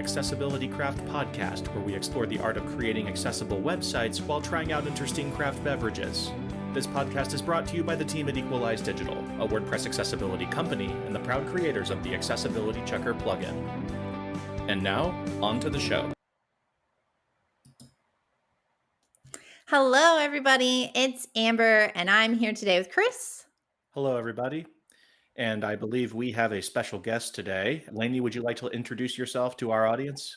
Accessibility Craft podcast, where we explore the art of creating accessible websites while trying out interesting craft beverages. This podcast is brought to you by the team at Equalize Digital, a WordPress accessibility company and the proud creators of the Accessibility Checker plugin. And now, on to the show. Hello, everybody. It's Amber, and I'm here today with Chris. Hello, everybody. And I believe we have a special guest today. Lainey, would you like to introduce yourself to our audience?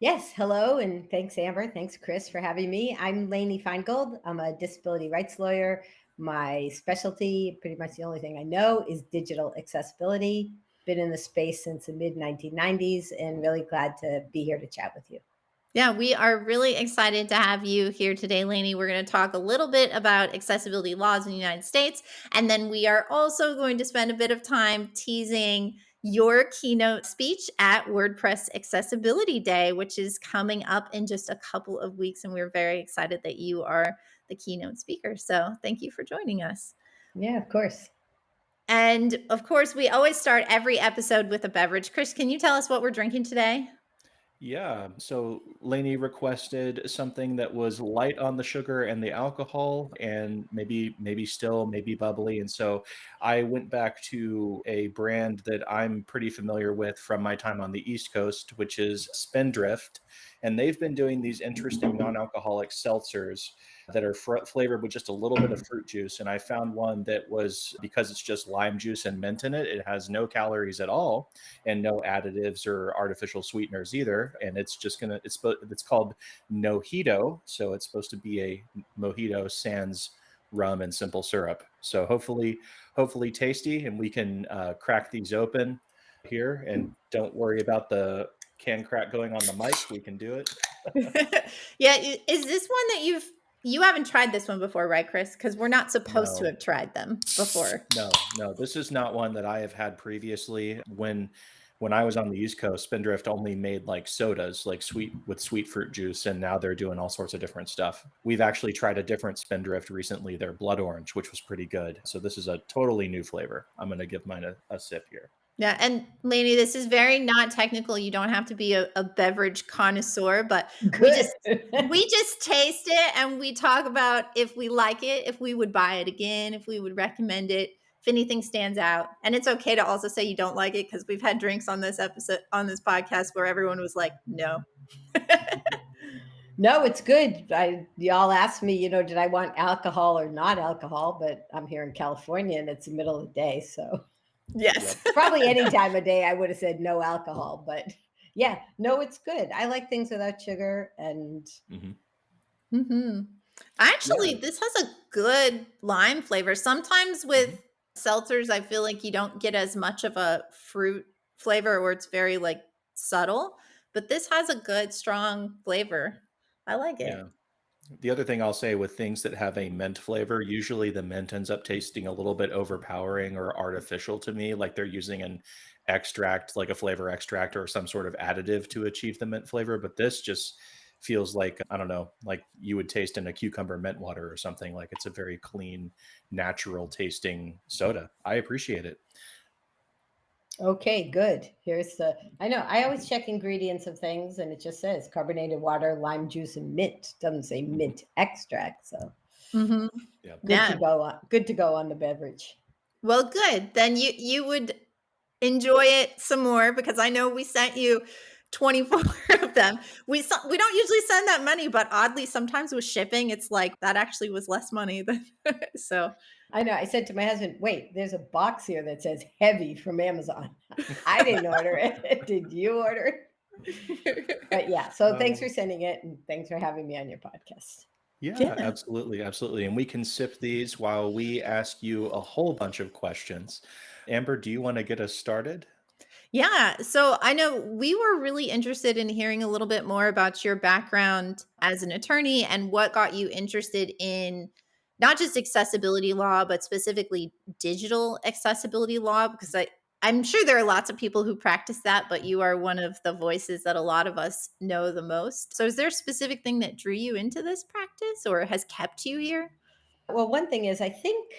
Yes, hello, and thanks, Amber. Thanks, Chris, for having me. I'm Lainey Feingold. I'm a disability rights lawyer. My specialty, pretty much the only thing I know, is digital accessibility. Been in the space since the mid-1990s and really glad to be here to chat with you. Yeah, we are really excited to have you here today, Lainey. We're going to talk a little bit about accessibility laws in the United States, and then we are also going to spend a bit of time teasing your keynote speech at WordPress Accessibility Day, which is coming up in just a couple of weeks, and we're very excited that you are the keynote speaker. So thank you for joining us. Yeah, of course. And of course, we always start every episode with a beverage. Chris, can you tell us what we're drinking today? Yeah, so Lainey requested something that was light on the sugar and the alcohol and maybe bubbly. And so I went back to a brand that I'm pretty familiar with from my time on the East Coast, which is Spindrift. And they've been doing these interesting non-alcoholic seltzers that are flavored with just a little bit of fruit juice. And I found one that was, because it's just lime juice and mint in it, it has no calories at all and no additives or artificial sweeteners either. And it's just it's called Nojito. So it's supposed to be a mojito sans rum and simple syrup. So hopefully tasty, and we can crack these open here, and don't worry about the can crack going on the mic. We can do it. Yeah. Is this one that you haven't tried this one before, right, Chris? Because we're not supposed to have tried them before. No, this is not one that I have had previously. When I was on the East Coast, Spindrift only made like sodas, like sweet fruit juice, and now they're doing all sorts of different stuff. We've actually tried a different Spindrift recently, their blood orange, which was pretty good. So this is a totally new flavor. I'm going to give mine a sip here. Yeah, and Lainey, this is very not technical. You don't have to be a beverage connoisseur, but we just taste it and we talk about if we like it, if we would buy it again, if we would recommend it, if anything stands out. And it's okay to also say you don't like it, because we've had drinks on this podcast where everyone was like, no. No, it's good. Y'all asked me, did I want alcohol or not alcohol, but I'm here in California and it's the middle of the day, so. Yes. Yep. Probably any time of day I would have said no alcohol, but yeah, no, it's good. I like things without sugar and. Actually, this has a good lime flavor. Sometimes with seltzers, I feel like you don't get as much of a fruit flavor, or it's very like subtle, but this has a good, strong flavor. I like it. Yeah. The other thing I'll say with things that have a mint flavor, usually the mint ends up tasting a little bit overpowering or artificial to me, like they're using an extract, like a flavor extract or some sort of additive to achieve the mint flavor. But this just feels like, I don't know, like you would taste in a cucumber mint water or something. Like it's a very clean, natural tasting soda. I appreciate it. Okay, good. I know I always check ingredients of things and it just says carbonated water, lime juice, and mint. It doesn't say mint extract. So good to go on the beverage. Well, good. Then you would enjoy it some more, because I know we sent you 24 of them. We don't usually send that many, but oddly, sometimes with shipping, it's like that actually was less money than so. I know. I said to my husband, wait, there's a box here that says heavy from Amazon. I didn't order it. Did you order it? But yeah, so thanks for sending it, and thanks for having me on your podcast. Yeah, absolutely. And we can sip these while we ask you a whole bunch of questions. Amber, do you want to get us started? Yeah. So I know we were really interested in hearing a little bit more about your background as an attorney and what got you interested in not just accessibility law, but specifically digital accessibility law, because I'm sure there are lots of people who practice that, but you are one of the voices that a lot of us know the most. So is there a specific thing that drew you into this practice or has kept you here? Well, one thing is I think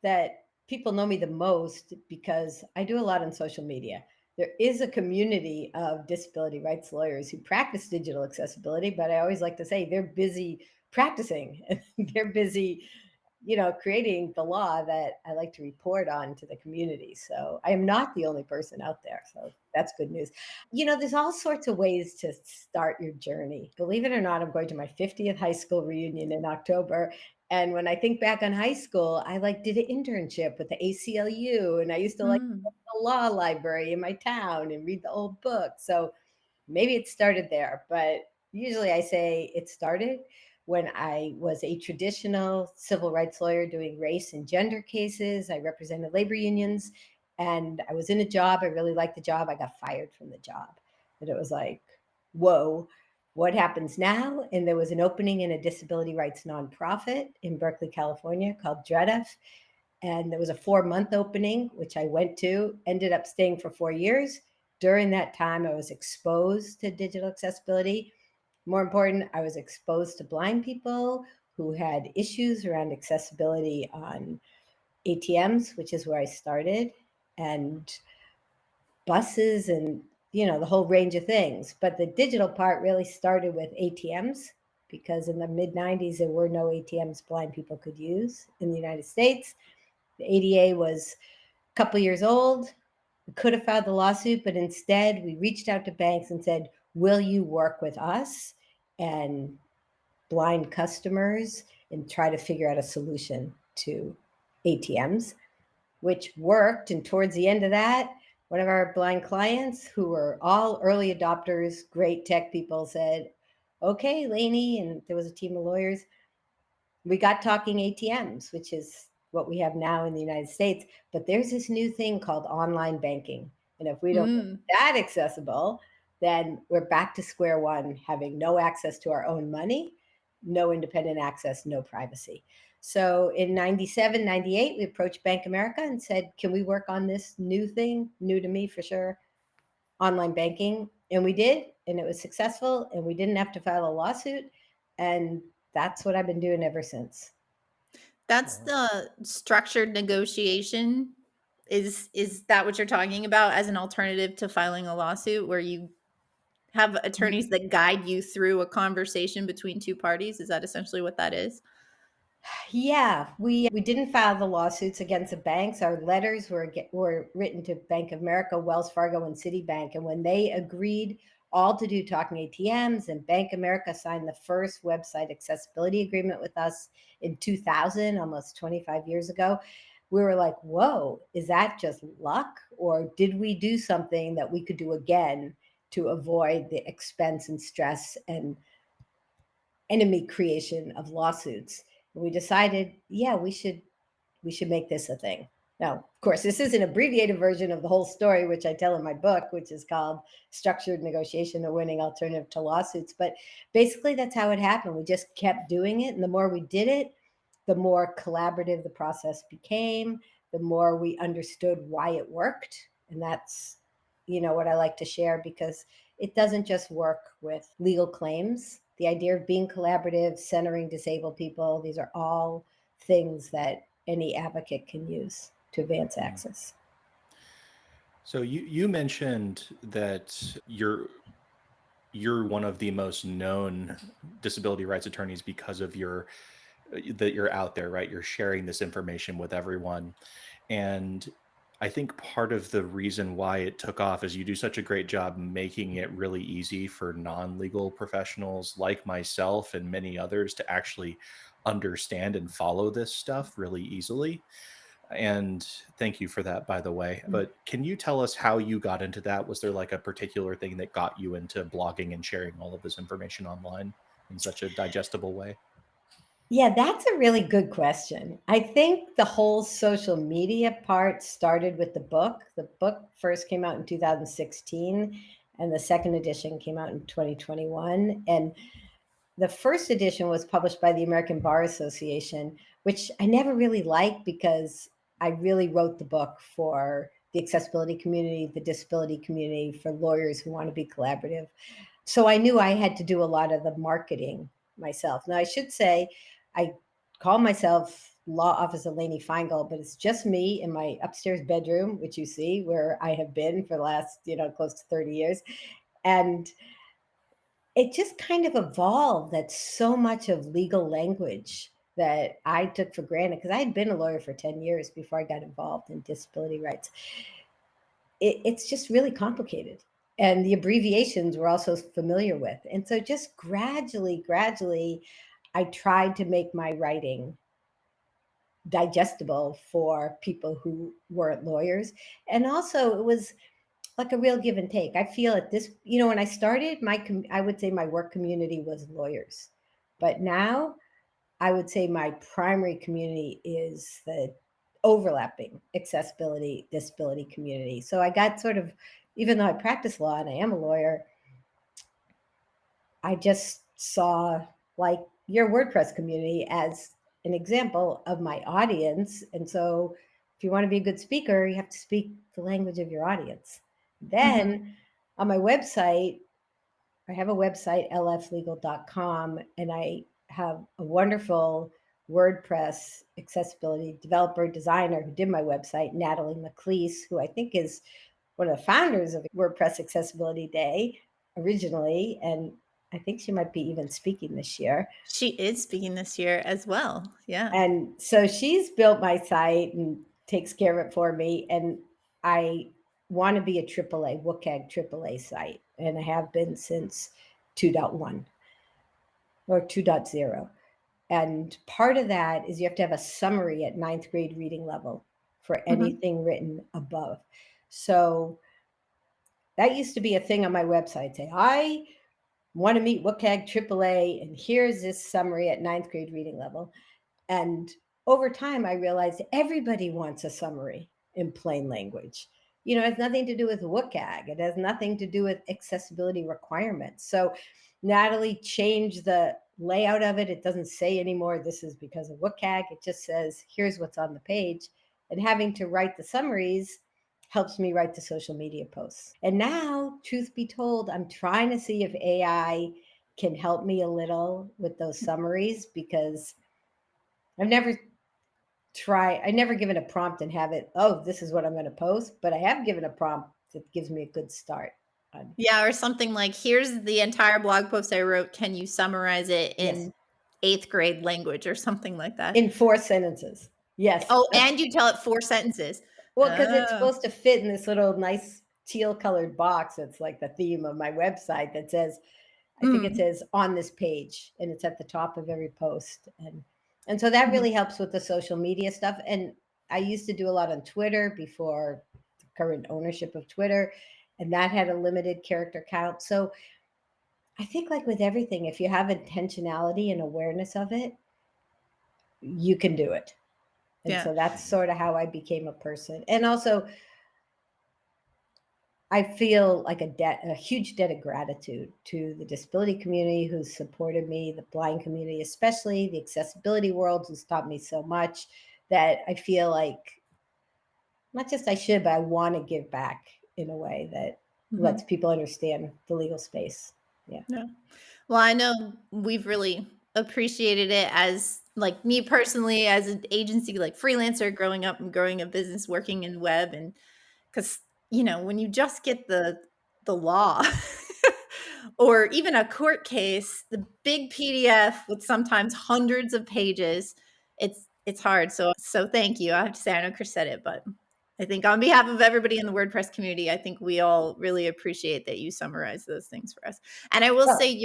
that people know me the most because I do a lot on social media. there is a community of disability rights lawyers who practice digital accessibility, but I always like to say they're busy practicing. They're busy, creating the law that I like to report on to the community. So I am not the only person out there. So that's good news. There's all sorts of ways to start your journey. Believe it or not, I'm going to my 50th high school reunion in October. And when I think back on high school, I did an internship with the ACLU, and I used to Mm. the law library in my town and read the old books. So maybe it started there, but usually I say it started when I was a traditional civil rights lawyer doing race and gender cases. I represented labor unions, and I was in a job. I really liked the job. I got fired from the job. And it was like, whoa, what happens now? And there was an opening in a disability rights nonprofit in Berkeley, California called DREDF. And there was a 4-month opening, which I went to, ended up staying for 4 years. During that time, I was exposed to digital accessibility. More important, I was exposed to blind people who had issues around accessibility on ATMs, which is where I started, and buses, and the whole range of things. But the digital part really started with ATMs, because in the mid 90s there were no ATMs blind people could use in the United States. The ADA was a couple years old. We could have filed the lawsuit, but instead we reached out to banks and said, will you work with us and blind customers and try to figure out a solution to ATMs, which worked. And towards the end of that, one of our blind clients, who were all early adopters, great tech people, said, okay, Lainey, and there was a team of lawyers, we got talking ATMs, which is what we have now in the United States. But there's this new thing called online banking. And if we don't make Mm. that accessible, then we're back to square one, having no access to our own money, no independent access, no privacy. So in 97, 98, we approached Bank America and said, can we work on this new thing, new to me for sure, online banking? And we did, and it was successful, and we didn't have to file a lawsuit. And that's what I've been doing ever since. That's Wow. the structured negotiation. Is that what you're talking about as an alternative to filing a lawsuit, where you have attorneys that guide you through a conversation between two parties? Is that essentially what that is? Yeah, we didn't file the lawsuits against the banks. Our letters were written to Bank of America, Wells Fargo, and Citibank. And when they agreed all to do talking ATMs, and Bank of America signed the first website accessibility agreement with us in 2000, almost 25 years ago, we were like, whoa, is that just luck? Or did we do something that we could do again to avoid the expense and stress and enemy creation of lawsuits? And we decided, yeah, we should make this a thing. Now, of course, this is an abbreviated version of the whole story, which I tell in my book, which is called Structured Negotiation, a Winning Alternative to Lawsuits. But basically, that's how it happened. We just kept doing it. And the more we did it, the more collaborative the process became, the more we understood why it worked. And that's, what I like to share, because it doesn't just work with legal claims. The idea of being collaborative, centering disabled people, these are all things that any advocate can use to advance Mm. access. So you mentioned that you're one of the most known disability rights attorneys because of your that you're out there, right? You're sharing this information with everyone. And I think part of the reason why it took off is you do such a great job making it really easy for non-legal professionals like myself and many others to actually understand and follow this stuff really easily. And thank you for that, by the way. But can you tell us how you got into that? Was there like a particular thing that got you into blogging and sharing all of this information online in such a digestible way? Yeah, that's a really good question. I think the whole social media part started with the book. The book first came out in 2016, and the second edition came out in 2021. And the first edition was published by the American Bar Association, which I never really liked, because I really wrote the book for the accessibility community, the disability community, for lawyers who want to be collaborative. So I knew I had to do a lot of the marketing myself. Now, I should say, I call myself law office of Lainey Feingold, but it's just me in my upstairs bedroom, which you see where I have been for the last, close to 30 years. And it just kind of evolved that so much of legal language that I took for granted, because I had been a lawyer for 10 years before I got involved in disability rights. It's just really complicated. And the abbreviations we're also familiar with. And so just gradually, I tried to make my writing digestible for people who weren't lawyers. And also it was like a real give and take. I feel at this, when I started, I would say my work community was lawyers. But now I would say my primary community is the overlapping accessibility, disability community. So I got sort of, even though I practice law and I am a lawyer, I just saw like your WordPress community as an example of my audience. And so if you want to be a good speaker, you have to speak the language of your audience. Then on my website, I have a website, lflegal.com, and I have a wonderful WordPress accessibility developer designer who did my website, Natalie McLeese, who I think is one of the founders of WordPress Accessibility Day originally. And I think she might be even speaking this year. She is speaking this year as well. Yeah. And so she's built my site and takes care of it for me. And I want to be a AAA, WCAG AAA site. And I have been since 2.1 or 2.0. And part of that is you have to have a summary at 9th grade reading level for anything written above. So that used to be a thing on my website. Say, I want to meet WCAG AAA, and here's this summary at 9th grade reading level. And over time, I realized everybody wants a summary in plain language. It has nothing to do with WCAG. It has nothing to do with accessibility requirements. So Natalie changed the layout of it. It doesn't say anymore, this is because of WCAG. It just says, here's what's on the page. And having to write the summaries helps me write the social media posts. And now, truth be told, I'm trying to see if AI can help me a little with those summaries, because I've never given a prompt and have it, oh, this is what I'm going to post, but I have given a prompt that gives me a good start. Yeah, or something like, here's the entire blog post I wrote. Can you summarize it in 8th grade language or something like that? In 4 sentences. Yes. Oh, and you tell it 4 sentences. Well, because it's supposed to fit in this little nice teal colored box. That's like the theme of my website that says, I think it says on this page, and it's at the top of every post. And so that really helps with the social media stuff. And I used to do a lot on Twitter before the current ownership of Twitter, and that had a limited character count. So I think, like with everything, if you have intentionality and awareness of it, you can do it. And so that's sort of how I became a person. And also, I feel like a huge debt of gratitude to the disability community who's supported me, the blind community, especially the accessibility world, who's taught me so much, that I feel like not just I should, but I want to give back in a way that lets people understand the legal space. Yeah. Well, I know we've really appreciated it, as like me personally, as an agency, like freelancer, growing up and growing a business, working in web. And because, when you just get the law or even a court case, the big PDF with sometimes hundreds of pages, it's hard. So thank you. I have to say, I know Chris said it, but I think on behalf of everybody in the WordPress community, I think we all really appreciate that you summarize those things for us. And I will say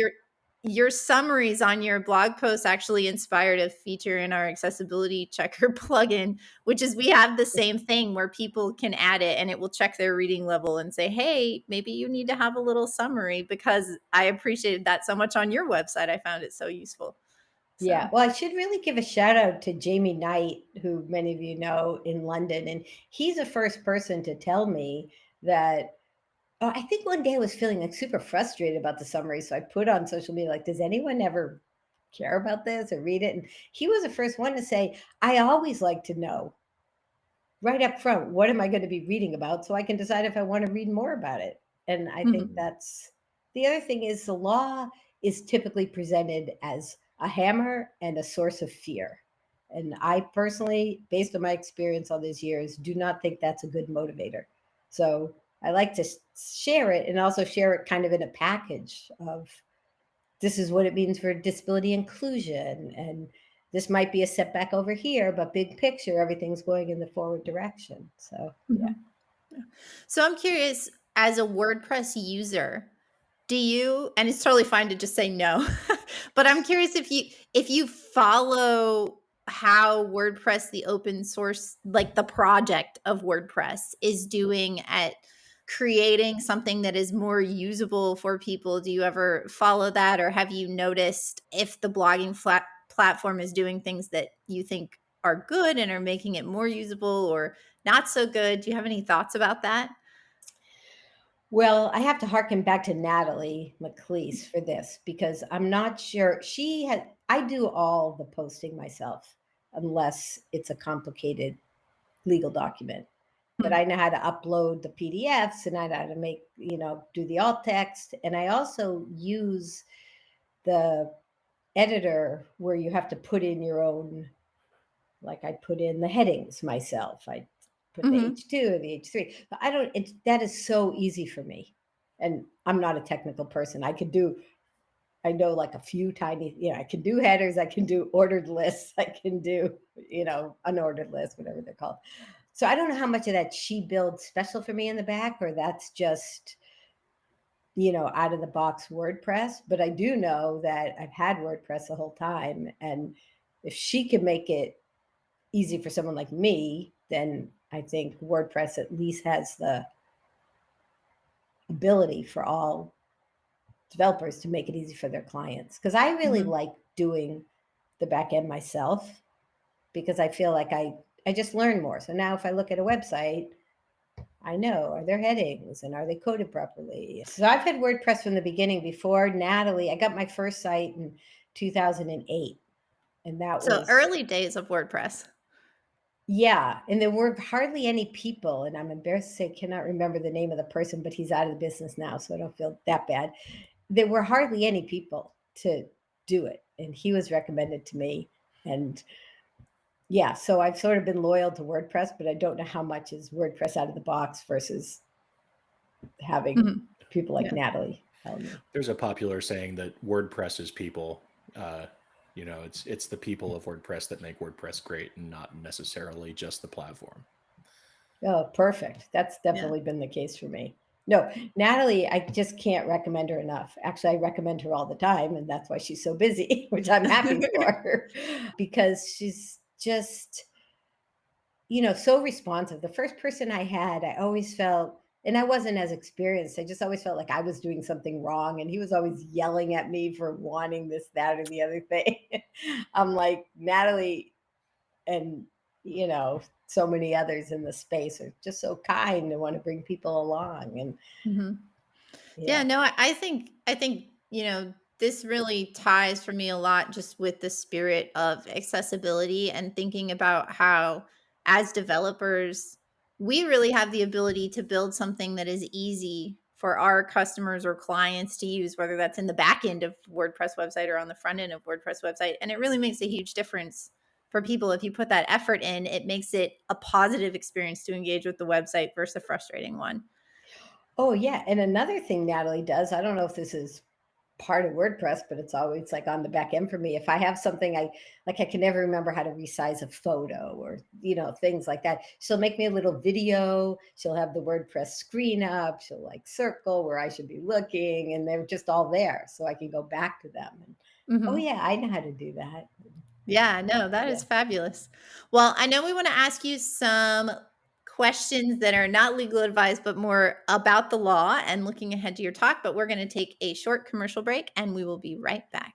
your summaries on your blog posts actually inspired a feature in our accessibility checker plugin, which is we have the same thing where people can add it and it will check their reading level and say, hey, maybe you need to have a little summary, because I appreciated that so much on your website. I found it so useful. So. Yeah. Well, I should really give a shout out to Jamie Knight, who many of you know, in London. And he's the first person to tell me that, I think one day I was feeling like super frustrated about the summary. So I put on social media, like, does anyone ever care about this or read it? And he was the first one to say, I always like to know right up front, what am I going to be reading about, so I can decide if I want to read more about it. And I think that's the other thing is the law is typically presented as a hammer and a source of fear. And I personally, based on my experience all these years, do not think that's a good motivator. So I like to share it and also share it kind of in a package of this is what it means for disability inclusion. And this might be a setback over here, but big picture, everything's going in the forward direction. So, yeah. So I'm curious, as a WordPress user, do you, and it's totally fine to just say no, but I'm curious if you follow how WordPress, the open source, like the project of WordPress is doing at creating something that is more usable for people. Do you ever follow that, or have you noticed if the blogging platform is doing things that you think are good and are making it more usable or not so good? Do you have any thoughts about that? Well, I have to harken back to Natalie McLeese for this because I'm not sure I do all the posting myself unless it's a complicated legal document. But I know how to upload the PDFs and I know how to make, do the alt text. And I also use the editor where you have to put in your own, like I put in the headings myself. I put the H2 or the H3. But that is so easy for me. And I'm not a technical person. I know like a few tiny, I can do headers, I can do ordered lists, I can do, unordered lists, whatever they're called. So I don't know how much of that she builds special for me in the back, or that's just, out of the box WordPress. But I do know that I've had WordPress the whole time. And if she can make it easy for someone like me, then I think WordPress at least has the ability for all developers to make it easy for their clients. Because I really like doing the back end myself because I feel like I just learn more. So now if I look at a website, I know, are there headings and are they coded properly? So I've had WordPress from the beginning. Before Natalie, I got my first site in 2008. And that So was early days of WordPress. Yeah. And there were hardly any people. And I'm embarrassed to say, I cannot remember the name of the person, but he's out of the business now. So I don't feel that bad. There were hardly any people to do it. And he was recommended to me. And yeah, so I've sort of been loyal to WordPress, but I don't know how much is WordPress out of the box versus having people like Natalie tell me. There's a popular saying that WordPress is people. It's the people of WordPress that make WordPress great and not necessarily just the platform. Oh, perfect. That's definitely been the case for me. No, Natalie, I just can't recommend her enough. Actually, I recommend her all the time, and that's why she's so busy, which I'm happy for her because she's just, so responsive. The first person I had, I always felt, and I wasn't as experienced. I just always felt like I was doing something wrong. And he was always yelling at me for wanting this, that, or the other thing. I'm like, Natalie and, so many others in the space are just so kind and want to bring people along. And I think, this really ties for me a lot just with the spirit of accessibility and thinking about how as developers, we really have the ability to build something that is easy for our customers or clients to use, whether that's in the back end of WordPress website or on the front end of WordPress website. And it really makes a huge difference for people. If you put that effort in, it makes it a positive experience to engage with the website versus a frustrating one. Oh, yeah. And another thing Natalie does, I don't know if this is part of WordPress, but it's always like on the back end for me. If I have something I can never remember how to resize a photo or, things like that. She'll make me a little video. She'll have the WordPress screen up. She'll like circle where I should be looking and they're just all there. So I can go back to them. And, oh yeah, I know how to do that. Yeah, no, that is fabulous. Well, I know we want to ask you some questions that are not legal advice, but more about the law and looking ahead to your talk. But we're going to take a short commercial break and we will be right back.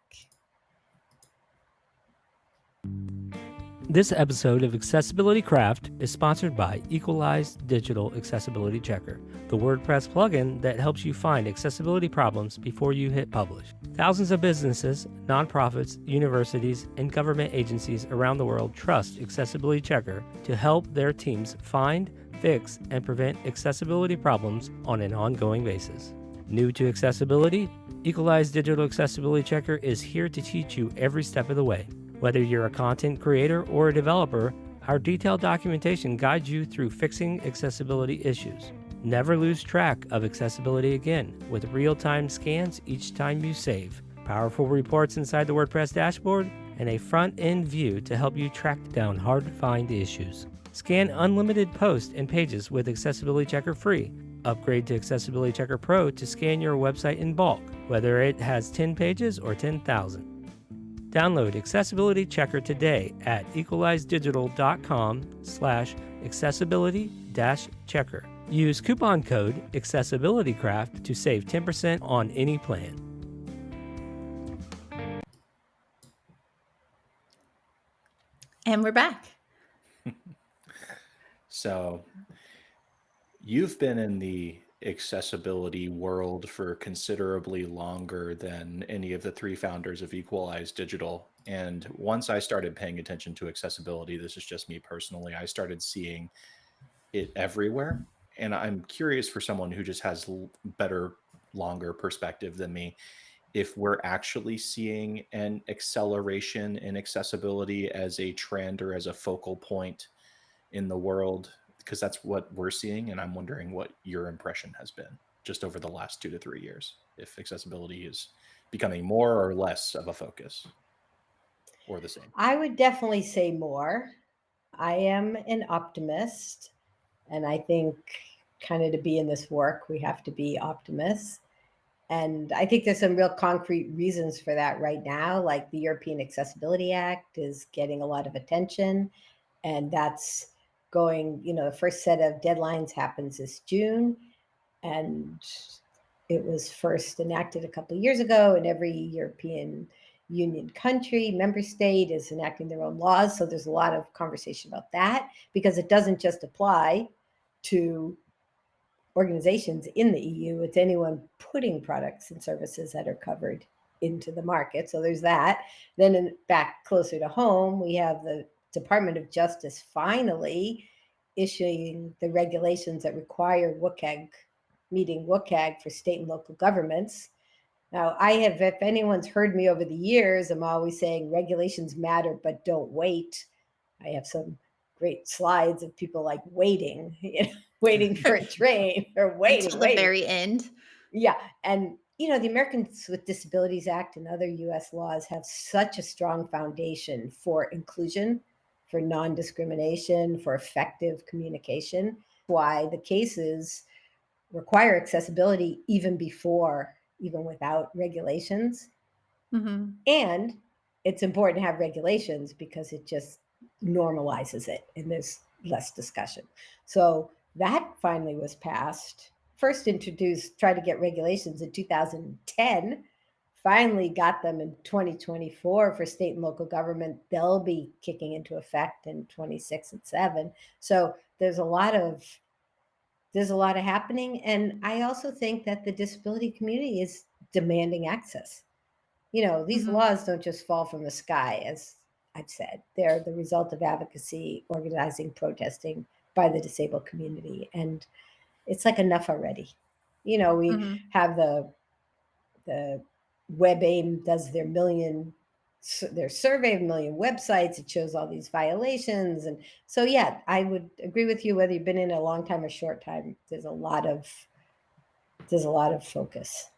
This episode of Accessibility Craft is sponsored by Equalized Digital Accessibility Checker, the WordPress plugin that helps you find accessibility problems before you hit publish. Thousands of businesses, nonprofits, universities, and government agencies around the world trust Accessibility Checker to help their teams find, fix, and prevent accessibility problems on an ongoing basis. New to accessibility, Equalized Digital Accessibility Checker is here to teach you every step of the way. Whether you're a content creator or a developer, our detailed documentation guides you through fixing accessibility issues. Never lose track of accessibility again with real-time scans each time you save, powerful reports inside the WordPress dashboard, and a front-end view to help you track down hard-to-find issues. Scan unlimited posts and pages with Accessibility Checker free. Upgrade to Accessibility Checker Pro to scan your website in bulk, whether it has 10 pages or 10,000. Download Accessibility Checker today at equalizedigital.com/accessibility-checker. Use coupon code AccessibilityCraft to save 10% on any plan. And we're back. So you've been in the accessibility world for considerably longer than any of the three founders of Equalize Digital. And once I started paying attention to accessibility, this is just me personally, I started seeing it everywhere. And I'm curious, for someone who just has better, longer perspective than me, if we're actually seeing an acceleration in accessibility as a trend or as a focal point in the world, because that's what we're seeing. And I'm wondering what your impression has been just over the last 2 to 3 years, if accessibility is becoming more or less of a focus or the same. I would definitely say more. I am an optimist, and I think kind of to be in this work, we have to be optimists. And I think there's some real concrete reasons for that right now, like the European Accessibility Act is getting a lot of attention, and that's going, the first set of deadlines happens this June, and it was first enacted a couple of years ago, and every European Union country, member state is enacting their own laws. So there's a lot of conversation about that, because it doesn't just apply to organizations in the EU, it's anyone putting products and services that are covered into the market. So there's that. Then back closer to home, we have the Department of Justice finally issuing the regulations that require WCAG, meeting WCAG for state and local governments. Now, if anyone's heard me over the years, I'm always saying regulations matter, but don't wait. I have some great slides of people like waiting, waiting for a train or waiting Until the very end. Yeah. And, the Americans with Disabilities Act and other US laws have such a strong foundation for inclusion, for non-discrimination, for effective communication. Why the cases require accessibility even without regulations. Mm-hmm. And it's important to have regulations because it just normalizes it and there's less discussion. So that finally was passed. First tried to get regulations in 2010, finally got them in 2024 for state and local government. They'll be kicking into effect in 26 and 7. So there's a lot of happening. And I also think that the disability community is demanding access. These Mm-hmm. laws don't just fall from the sky, as I've said. They're the result of advocacy, organizing, protesting by the disabled community. And it's like enough already. We have the WebAIM does their survey of 1 million websites. It shows all these violations. And so, yeah, I would agree with you, whether you've been in a long time or short time, there's a lot of focus.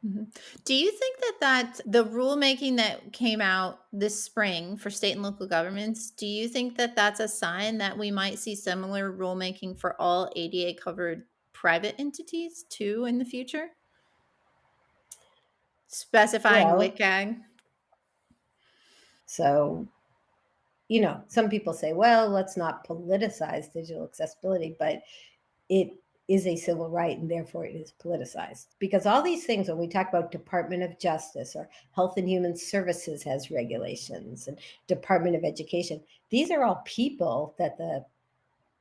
Mm-hmm. Do you think that the rulemaking that came out this spring for state and local governments, do you think that that's a sign that we might see similar rulemaking for all ADA covered private entities too in the future? Specifying WCAG? So, some people say, well, let's not politicize digital accessibility, but it is a civil right and therefore it is politicized. Because all these things, when we talk about Department of Justice or Health and Human Services has regulations and Department of Education, these are all people that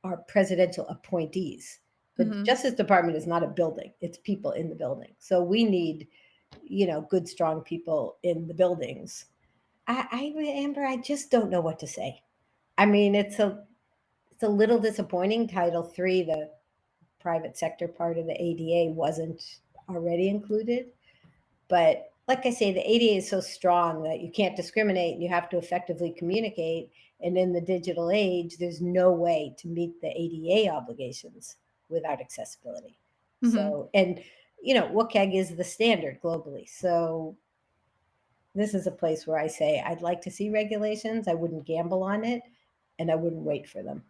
are presidential appointees. The Justice Department is not a building, it's people in the building. So we need, good, strong people in the buildings. Amber, I just don't know what to say. I mean, it's a little disappointing. Title III, the private sector part of the ADA, wasn't already included. But like I say, the ADA is so strong that you can't discriminate and you have to effectively communicate. And in the digital age, there's no way to meet the ADA obligations without accessibility. Mhm. So, and WCAG is the standard globally. So this is a place where I say I'd like to see regulations. I wouldn't gamble on it, and I wouldn't wait for them.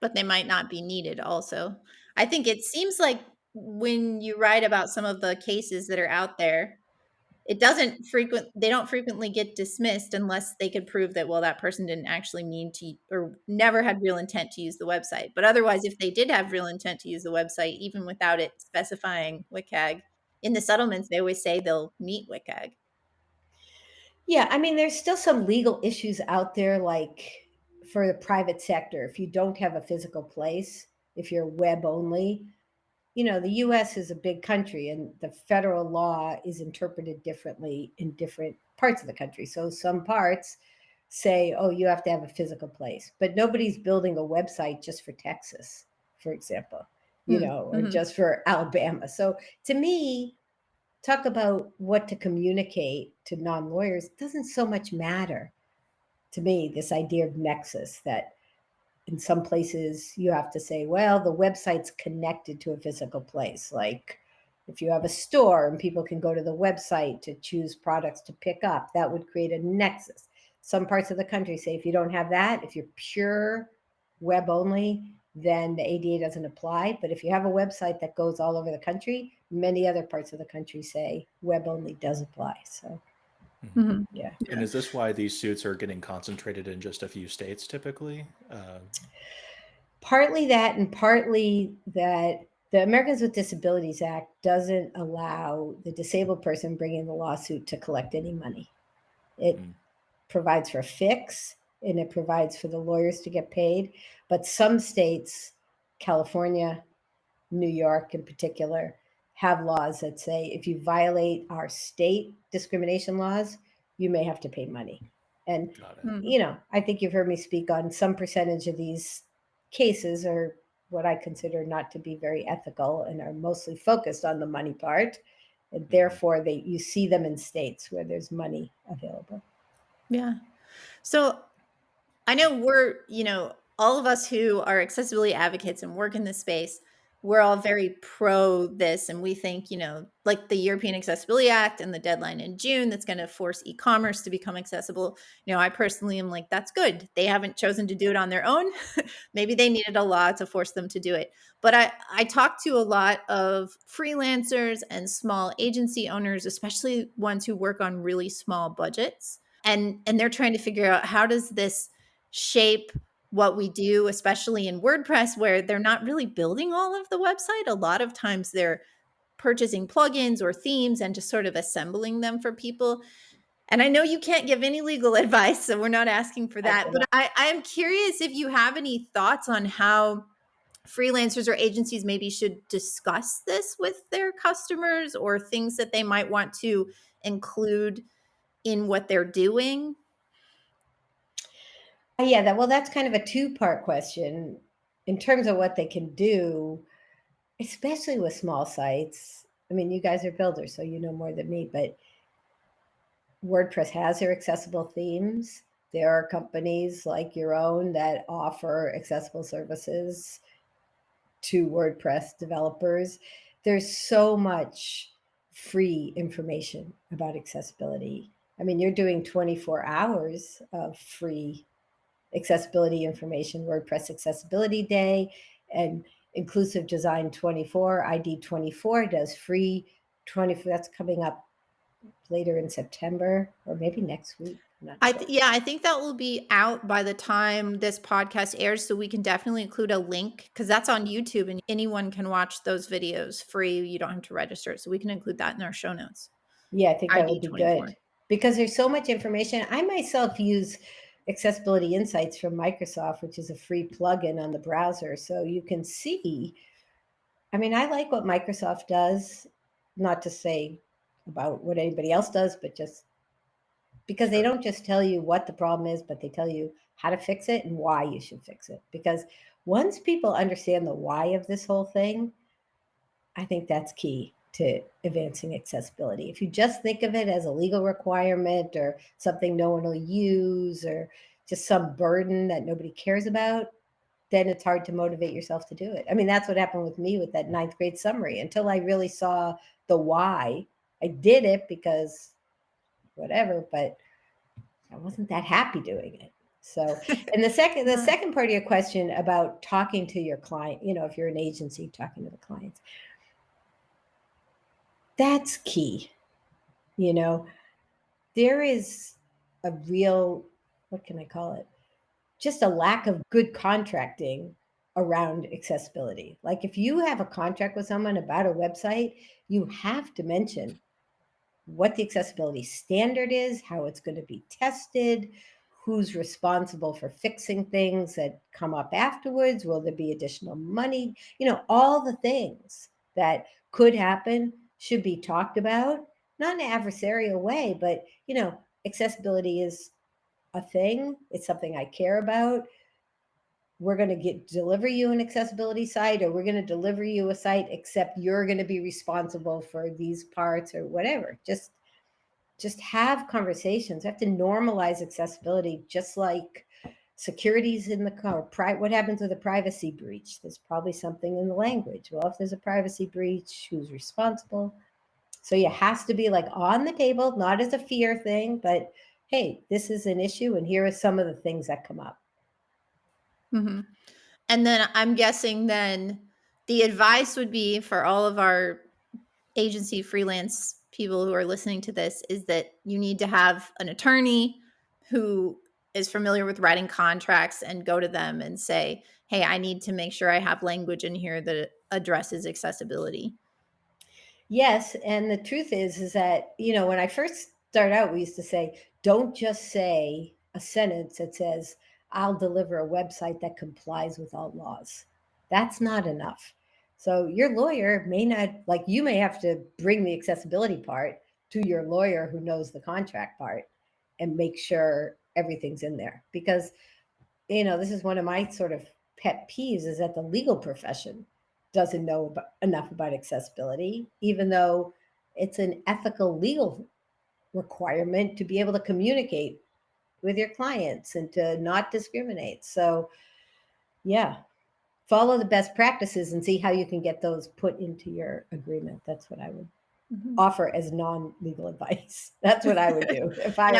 But they might not be needed also. I think it seems like when you write about some of the cases that are out there, they don't frequently get dismissed unless they could prove that, well, that person didn't actually mean to or never had real intent to use the website. But otherwise, if they did have real intent to use the website, even without it specifying WCAG, in the settlements, they always say they'll meet WCAG. Yeah, I mean, there's still some legal issues out there, like for the private sector. If you don't have a physical place, if you're web only, the US is a big country and the federal law is interpreted differently in different parts of the country. So some parts say, oh, you have to have a physical place, but nobody's building a website just for Texas, for example, or Mm-hmm. just for Alabama. So to me, talk about what to communicate to non-lawyers doesn't so much matter to me. This idea of nexus, that in some places you have to say, well, the website's connected to a physical place. Like if you have a store and people can go to the website to choose products to pick up, that would create a nexus. Some parts of the country say if you don't have that, if you're pure web only, then the ADA doesn't apply. But if you have a website that goes all over the country, many other parts of the country say web only does apply. So, Mm-hmm. yeah. And is this why these suits are getting concentrated in just a few states typically? Partly that, and partly that the Americans with Disabilities Act doesn't allow the disabled person bringing the lawsuit to collect any money. It provides for a fix and it provides for the lawyers to get paid. But some states, California, New York in particular, have laws that say if you violate our state discrimination laws, you may have to pay money. And, Got it. I think you've heard me speak on some percentage of these cases are what I consider not to be very ethical and are mostly focused on the money part. And therefore, you see them in states where there's money available. Yeah. So I know all of us who are accessibility advocates and work in this space, we're all very pro this. And we think, like the European Accessibility Act and the deadline in June that's going to force e-commerce to become accessible. I personally am like, that's good. They haven't chosen to do it on their own. Maybe they needed a law to force them to do it. But I talk to a lot of freelancers and small agency owners, especially ones who work on really small budgets. And they're trying to figure out, how does this shape what we do, especially in WordPress, where they're not really building all of the website. A lot of times they're purchasing plugins or themes and just sort of assembling them for people. And I know you can't give any legal advice, so we're not asking for that. But I am curious if you have any thoughts on how freelancers or agencies maybe should discuss this with their customers, or things that they might want to include in what they're doing. Yeah, that's kind of a two-part question in terms of what they can do, especially with small sites. I mean, you guys are builders, so you know more than me, but WordPress has their accessible themes. There are companies like your own that offer accessible services to WordPress developers. There's so much free information about accessibility. I mean, you're doing 24 hours of free accessibility information, WordPress Accessibility Day, and Inclusive Design 24, ID 24 does free 24. That's coming up later in September or maybe next week. I'm not sure. I think that will be out by the time this podcast airs, so we can definitely include a link, because that's on YouTube and anyone can watch those videos free. You don't have to register, so we can include that in our show notes. Yeah, I think that would be ID24. good because there's so much information. I myself use Accessibility Insights from Microsoft, which is a free plugin on the browser. So you can see, I mean, I like what Microsoft does, not to say about what anybody else does, but just because they don't just tell you what the problem is, but they tell you how to fix it and why you should fix it. Because once people understand the why of this whole thing, I think that's key to advancing accessibility. If you just think of it as a legal requirement or something no one will use or just some burden that nobody cares about, then it's hard to motivate yourself to do it. I mean, that's what happened with me with that 9th grade summary. Until I really saw the why, I did it because whatever, but I wasn't that happy doing it. So, and the second part of your question about talking to your client, if you're an agency talking to the clients, that's key. There is a real, what can I call it? Just a lack of good contracting around accessibility. Like if you have a contract with someone about a website, you have to mention what the accessibility standard is, how it's going to be tested, who's responsible for fixing things that come up afterwards, will there be additional money, all the things that could happen should be talked about, not in an adversarial way, but accessibility is a thing. It's something I care about. We're going to deliver you an accessibility site, or we're going to deliver you a site, except you're going to be responsible for these parts or whatever. Just have conversations. We have to normalize accessibility, just like security's in the car. What happens with a privacy breach? There's probably something in the language. Well, if there's a privacy breach, who's responsible? So it has to be like on the table, not as a fear thing, but hey, this is an issue, and here are some of the things that come up. Mm-hmm. And then I'm guessing then the advice would be for all of our agency freelance people who are listening to this is that you need to have an attorney who is familiar with writing contracts and go to them and say, hey, I need to make sure I have language in here that addresses accessibility. Yes. And the truth is that, when I first started out, we used to say, don't just say a sentence that says, I'll deliver a website that complies with all laws. That's not enough. So your lawyer may not, like you may have to bring the accessibility part to your lawyer who knows the contract part and make sure everything's in there. Because, this is one of my sort of pet peeves is that the legal profession doesn't know enough about accessibility, even though it's an ethical legal requirement to be able to communicate with your clients and to not discriminate. So yeah, follow the best practices and see how you can get those put into your agreement. That's what I would offer as non-legal advice. That's what I would do if I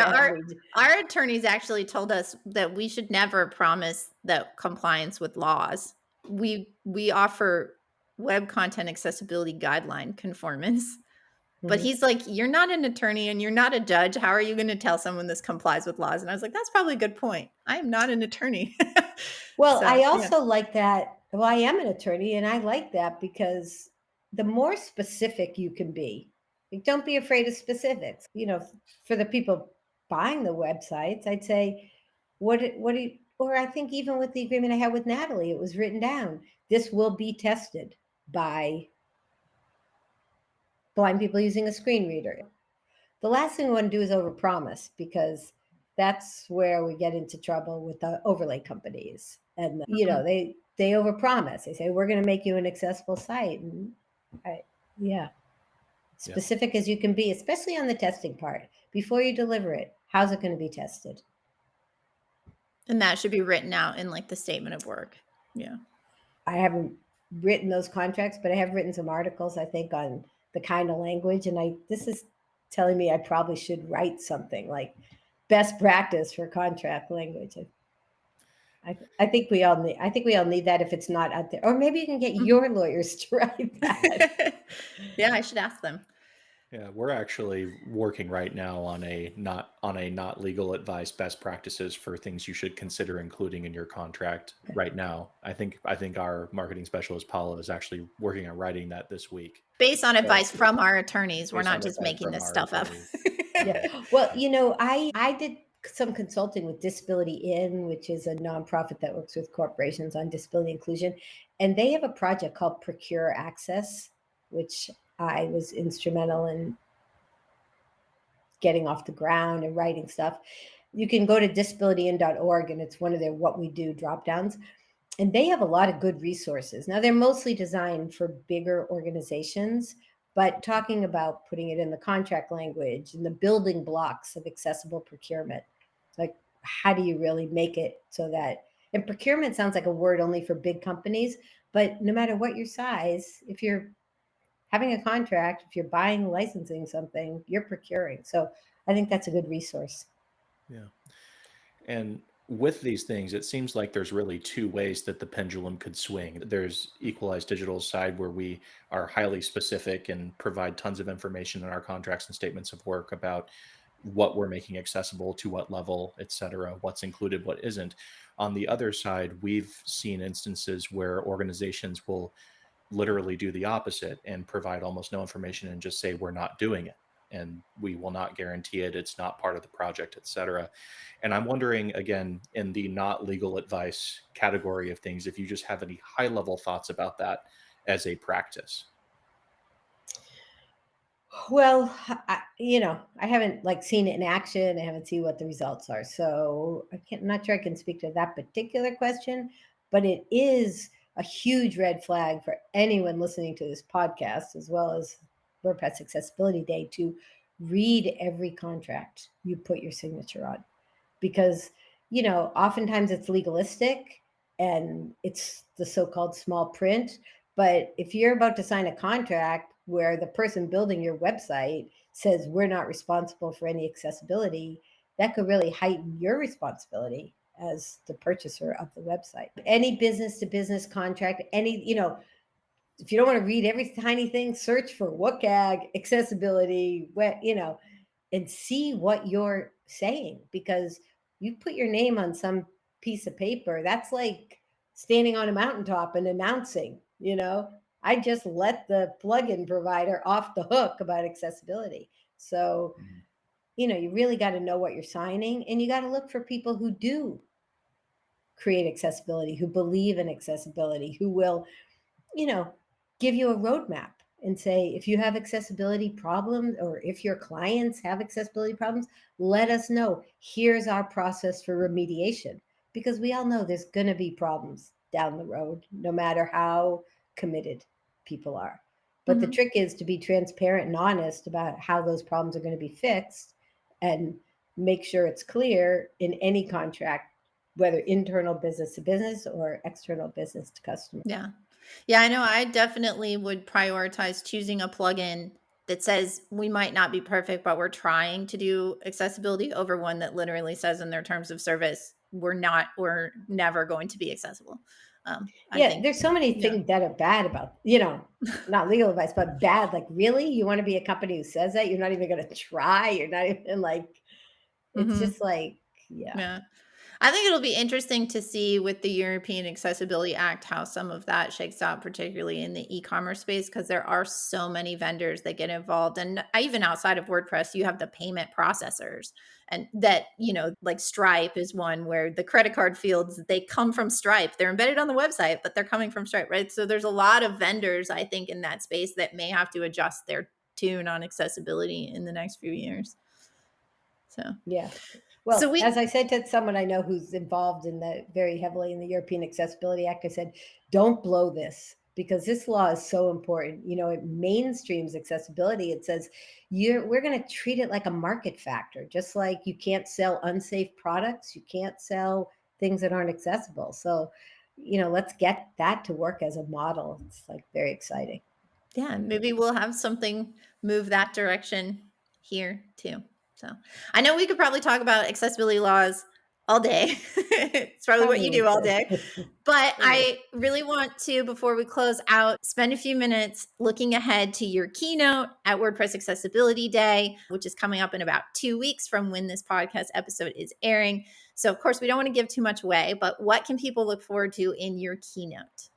our attorneys actually told us that we should never promise that compliance with laws. We offer web content accessibility guideline conformance. But he's like, you're not an attorney and you're not a judge. How are you going to tell someone this complies with laws? And I was like, that's probably a good point. I am not an attorney. Well, I also like that. Well, I am an attorney and I like that because the more specific you can be, don't be afraid of specifics. For the people buying the websites, I'd say, or I think even with the agreement I had with Natalie, it was written down. This will be tested by blind people using a screen reader. The last thing we want to do is overpromise, because that's where we get into trouble with the overlay companies. And, they overpromise. They say, we're going to make you an accessible site. And specific as you can be, especially on the testing part. Before you deliver it, how's it going to be tested? And that should be written out in like the statement of work. Yeah. I haven't written those contracts, but I have written some articles, I think, on the kind of language. And this is telling me I probably should write something like best practice for contract language. I think we all need that if it's not out there. Or maybe you can get your lawyers to write that. Yeah, I should ask them. Yeah, we're actually working right now on a not legal advice best practices for things you should consider including in your contract right now. I think our marketing specialist Paula is actually working on writing that this week. Based on advice from our attorneys. We're not just making this stuff up. Yeah. Well, I did some consulting with Disability In, which is a nonprofit that works with corporations on disability inclusion. And they have a project called Procure Access, which I was instrumental in getting off the ground and writing stuff. You can go to disabilityin.org and it's one of their What We Do drop downs. And they have a lot of good resources. Now, they're mostly designed for bigger organizations, But talking about putting it in the contract language and the building blocks of accessible procurement, like how do you really make it so that, and procurement sounds like a word only for big companies, but no matter what your size, if you're having a contract, if you're buying, licensing something, you're procuring. So I think that's a good resource. Yeah. And with these things, it seems like there's really two ways that the pendulum could swing. There's Equalized Digital's side where we are highly specific and provide tons of information in our contracts and statements of work about what we're making accessible to what level, et cetera, what's included, what isn't. On the other side, we've seen instances where organizations will literally do the opposite and provide almost no information and just say, we're not doing it. And we will not guarantee it. It's not part of the project, et cetera. And I'm wondering, again, in the not legal advice category of things, if you just have any high level thoughts about that as a practice. Well, I haven't like seen it in action. I haven't seen what the results are. So I'm not sure I can speak to that particular question, but it is a huge red flag for anyone listening to this podcast, as well as WordPress Accessibility Day, to read every contract you put your signature on. Because, oftentimes it's legalistic and it's the so-called small print. But if you're about to sign a contract where the person building your website says we're not responsible for any accessibility, that could really heighten your responsibility as the purchaser of the website. Any business to business contract, if you don't want to read every tiny thing, search for WCAG, accessibility, and see what you're saying, because you put your name on some piece of paper. That's like standing on a mountaintop and announcing, I just let the plugin provider off the hook about accessibility. So, you really got to know what you're signing, and you got to look for people who do create accessibility, who believe in accessibility, who will, give you a roadmap and say, if you have accessibility problems, or if your clients have accessibility problems, let us know. Here's our process for remediation, because we all know there's going to be problems down the road, no matter how committed people are. But the trick is to be transparent and honest about how those problems are going to be fixed, and make sure it's clear in any contract, whether internal business to business or external business to customer. Yeah. Yeah, I know I definitely would prioritize choosing a plugin that says we might not be perfect, but we're trying to do accessibility, over one that literally says in their terms of service, we're never going to be accessible. I think, there's so many things that are bad about, not legal advice, but bad. Like, really? You want to be a company who says that? You're not even going to try. You're not even like, it's just like, yeah. I think it'll be interesting to see with the European Accessibility Act how some of that shakes out, particularly in the e-commerce space, because there are so many vendors that get involved. And even outside of WordPress, you have the payment processors, and that, like Stripe is one where the credit card fields, they come from Stripe. They're embedded on the website, but they're coming from Stripe, right? So there's a lot of vendors, I think, in that space that may have to adjust their tune on accessibility in the next few years. So, yeah. Well, as I said to someone I know who's involved very heavily in the European Accessibility Act, I said, don't blow this, because this law is so important. It mainstreams accessibility. It says we're going to treat it like a market factor, just like you can't sell unsafe products. You can't sell things that aren't accessible. So, let's get that to work as a model. It's like very exciting. Yeah, maybe we'll have something move that direction here too. So I know we could probably talk about accessibility laws all day. It's probably what you do all day. But I really want to, before we close out, spend a few minutes looking ahead to your keynote at WordPress Accessibility Day, which is coming up in about 2 weeks from when this podcast episode is airing. So, of course, we don't want to give too much away, but what can people look forward to in your keynote?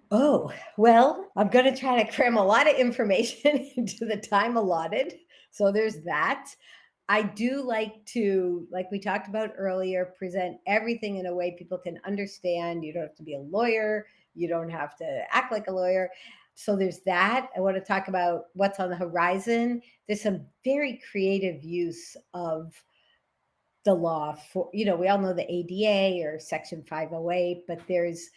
Oh, well, I'm going to try to cram a lot of information into the time allotted. So there's that. I do like to, like we talked about earlier, present everything in a way people can understand. You don't have to be a lawyer. You don't have to act like a lawyer. So there's that. I want to talk about what's on the horizon. There's some very creative use of the law for, we all know the ADA or Section 508, but there's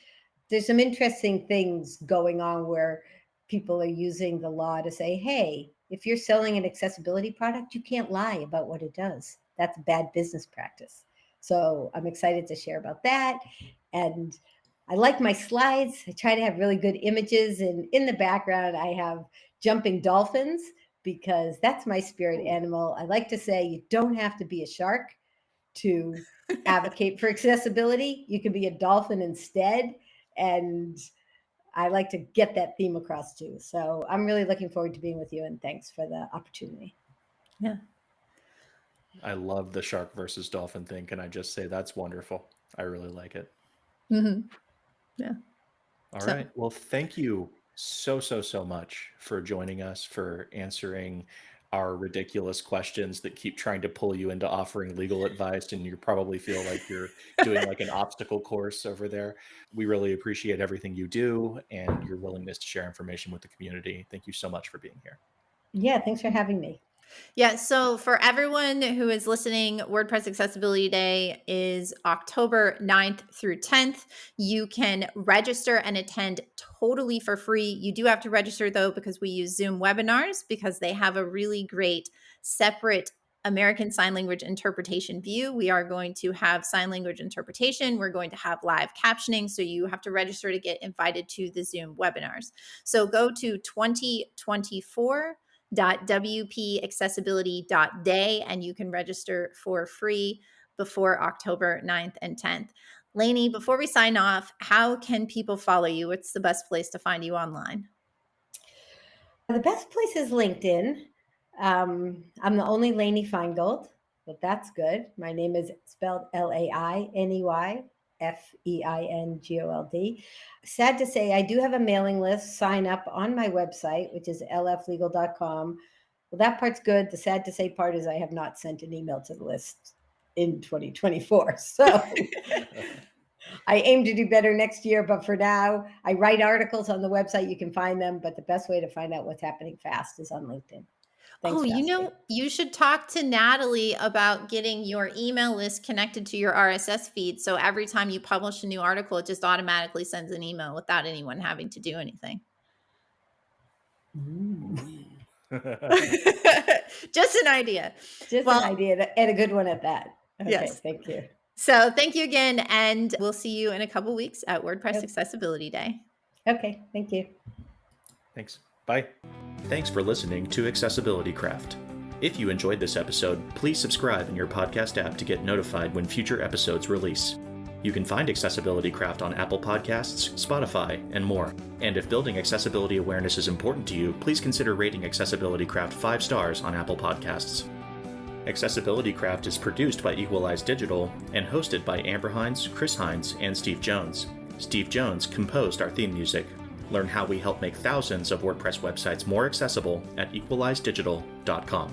some interesting things going on where people are using the law to say, hey, if you're selling an accessibility product, you can't lie about what it does. That's bad business practice. So I'm excited to share about that. And I like my slides. I try to have really good images. And in the background, I have jumping dolphins because that's my spirit animal. I like to say you don't have to be a shark to advocate for accessibility. You can be a dolphin instead. And I like to get that theme across too. So I'm really looking forward to being with you, and thanks for the opportunity. Yeah. I love the shark versus dolphin thing. Can I just say that's wonderful? I really like it. Mm-hmm. Yeah. All right. Well, thank you so much for joining us, for answering our ridiculous questions that keep trying to pull you into offering legal advice, and you probably feel like you're doing like an obstacle course over there. We really appreciate everything you do and your willingness to share information with the community. Thank you so much for being here. Yeah, thanks for having me. Yeah, so for everyone who is listening, WordPress Accessibility Day is October 9th through 10th. You can register and attend totally for free. You do have to register, though, because we use Zoom webinars because they have a really great separate American Sign Language interpretation view. We are going to have sign language interpretation. We're going to have live captioning. So you have to register to get invited to the Zoom webinars. So go to 2024.wpaccessibility.day and you can register for free before October 9th and 10th. Lainey, before we sign off, how can people follow you? What's the best place to find you online? The best place is LinkedIn. I'm the only Lainey Feingold, but that's good. My name is spelled Lainey Feingold. Sad to say, I do have a mailing list. Sign up on my website, which is lflegal.com. Well, that part's good. The sad to say part is I have not sent an email to the list in 2024. So I aim to do better next year, but for now, I write articles on the website. You can find them, but the best way to find out what's happening fast is on LinkedIn. Thanks, you should talk to Natalie about getting your email list connected to your RSS feed. So every time you publish a new article, it just automatically sends an email without anyone having to do anything. Just an idea. An idea and a good one at that. Okay, yes. Thank you. So thank you again, and we'll see you in a couple weeks at WordPress Accessibility Day. Okay, thank you. Thanks. Bye. Thanks for listening to Accessibility Craft. If you enjoyed this episode, please subscribe in your podcast app to get notified when future episodes release. You can find Accessibility Craft on Apple Podcasts, Spotify, and more. And if building accessibility awareness is important to you, please consider rating Accessibility Craft 5 stars on Apple Podcasts. Accessibility Craft is produced by Equalize Digital and hosted by Amber Hines, Chris Hines, and Steve Jones. Steve Jones composed our theme music. Learn how we help make thousands of WordPress websites more accessible at equalizedigital.com.